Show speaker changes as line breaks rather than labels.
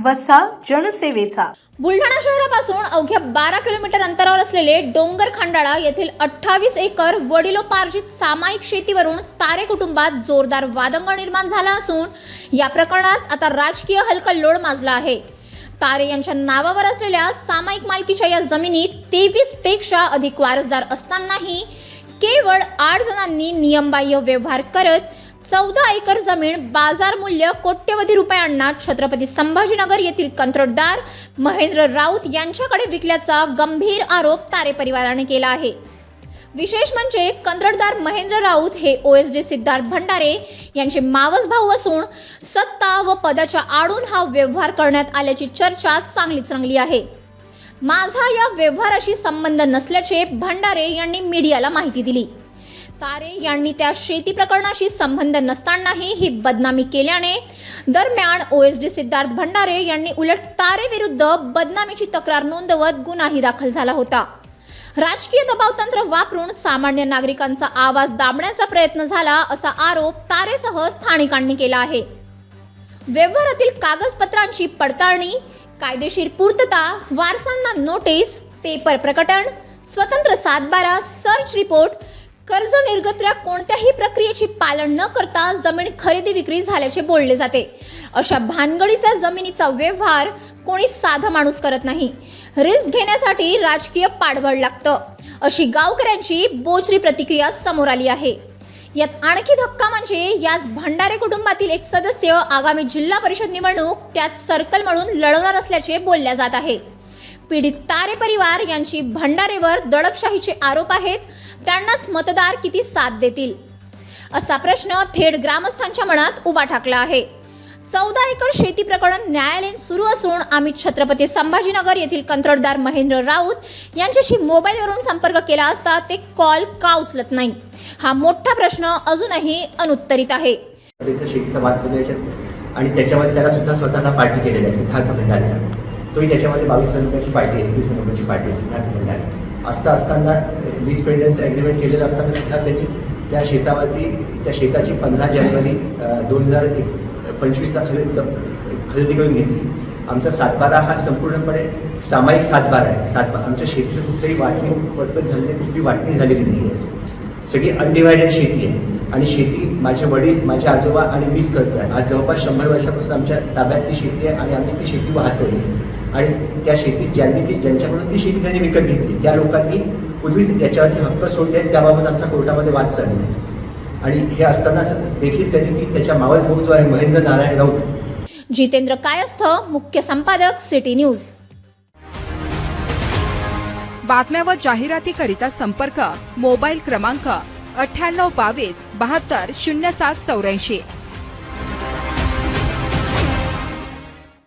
वसा जनसेवेचा।
बुलढाणा शहरापासून अवघ्या 12 किलोमीटर अंतरावर असलेले डोंगर खंडाळा येथील 28 एकर वडिलोपार्जित सामायिक शेतीवरून तारे कुटुंबात जोरदार वादंग निर्माण झाला असून या प्रकरणात आता राजकीय हलकल्लोळ माजला आहे। तारे यांच्या नावावर असलेल्या सामायिक मालकीच्या या जमिनीत 23 पेक्षा अधिक वारसदार असतानाही केवळ 8 जणांनी नियमबाह्य व्यवहार करत 14 एकर जमीन बाजार मूल्य कोट्यवधी रुपयांना छत्रपती संभाजीनगर येथील कंत्राटदार महेंद्र राऊत यांच्याकडे विकल्याचा गंभीर आरोप तारे परिवाराने केला आहे। विशेष म्हणजे कंत्राटदार महेंद्र राऊत हे OSD सिद्धार्थ भंडारे यांचे मावस भाऊ असून सत्ता व पदाच्या आडून हा व्यवहार करण्यात आल्याची चर्चा चांगलीच रंगली आहे। माझा या व्यवहाराशी संबंध नसल्याचे भंडारे यांनी मीडियाला माहिती दिली। तारे यांनी त्या शेती प्रकरणाशी संबंध नसतानाही ही बदनामी केल्याने दरम्यान OSD सिद्धार्थ भंडारे यांनी उलट तारे विरुद्ध बदनामीची तक्रार नोंदवत गुन्हाही दाखल झाला होता। राजकीय दबाव तंत्र वापरून सामान्य नागरिकांचा आवाज दाबण्याचा प्रयत्न झाला असा आरोप तारेसह स्थानिकांनी केला आहे। व्यवहारातील कागदपत्रांची पडताळणी, कायदेशीर पूर्तता, वारसांना नोटीस, पेपर प्रकटन, स्वतंत्र सातबारा, सर्च रिपोर्ट, कर्ज निर्गत्या कोणत्याही प्रक्रियेची पालन न करता जमीन खरेदी विक्री झाल्याचे बोलले जाते। अशा भानगडीचा जमिनीचा व्यवहार कोणी साधा माणूस करत नाही। रिस्क घेण्यासाठी राजकीय पाठबळ लागतं, अशी गावकऱ्यांची बोचरी प्रतिक्रिया समोर आली आहे। यात आणखी धक्का म्हणजे याच भंडारे कुटुंबातील एक सदस्य आगामी जिल्हा परिषद निवडणूक त्यात सर्कल म्हणून लढवणार असल्याचे बोलल्या जात आहे। पीडित तारे परिवार यांची भंडारेवर दडपशाहीचे आरोप आहेत, त्यांनाच मतदार किती साथ देतील असा प्रश्न थेट ग्रामस्थांच्या मनात उभा ठाकला आहे। 14 एकर शेती प्रकरण न्यायालयीन सुरू असून आम्ही छत्रपती संभाजीनगर येथील कंत्राटदार महेंद्र राऊत यांच्याशी मोबाईलवरून संपर्क केला असता ते कॉल का उचलत नाही, हा मोठा प्रश्न अजूनही अनुत्तरित आहे।
शेतीचा वाद चालू आहे आणि त्याच्यामध्ये त्याला सुद्धा स्वतःला पार्टी केलेली आहे सिद्धार्थ भंडारेला। तोही त्याच्यामध्ये 22 नोव्हेंबरची पार्टी आहे, 21 नोव्हेंबरची पार्टी आहे सिद्धार्थ भंडारे। असताना लीज पेंडन्स ॲग्रीमेंट केलेलं असताना सुद्धा त्यांनी त्या शेताची 15 जानेवारी 2025ला खरेदी करून घेतली। आमचा सातबारा हा संपूर्णपणे सामायिक सातबारा आहे। आमच्या शेतीचं कुठल्याही वाटणी पद्धत झालेली, कुठली वाटणी झालेली नाही आहे। सगळी अनडिवायडेड शेती आहे आणि शेती माझे वडील, माझे आजोबा आणि मीच करतो आहे। आज जवळपास 100 वर्षापासून आमच्या ताब्यात ती शेती आहे आणि आम्ही ती शेती वाहतोय आणि त्या शेतीत ज्यांच्याकडून ती शेती त्यांनी विकत घेतली त्या लोकांनी पूर्वीच त्याच्यावरचे हक्क सोडले, त्याबाबत आमचा कोर्टामध्ये वाद चालला आणि हे असताना देखील त्यांनी ती त्याच्या मावस भाऊ जो आहे महेंद्र नारायण राऊत।
जितेंद्र कायस्थ, मुख्य संपादक, सिटी न्यूज।
बातम्या व जाहिरातीकरिता संपर्क मोबाईल क्रमांक 9822 72 0784।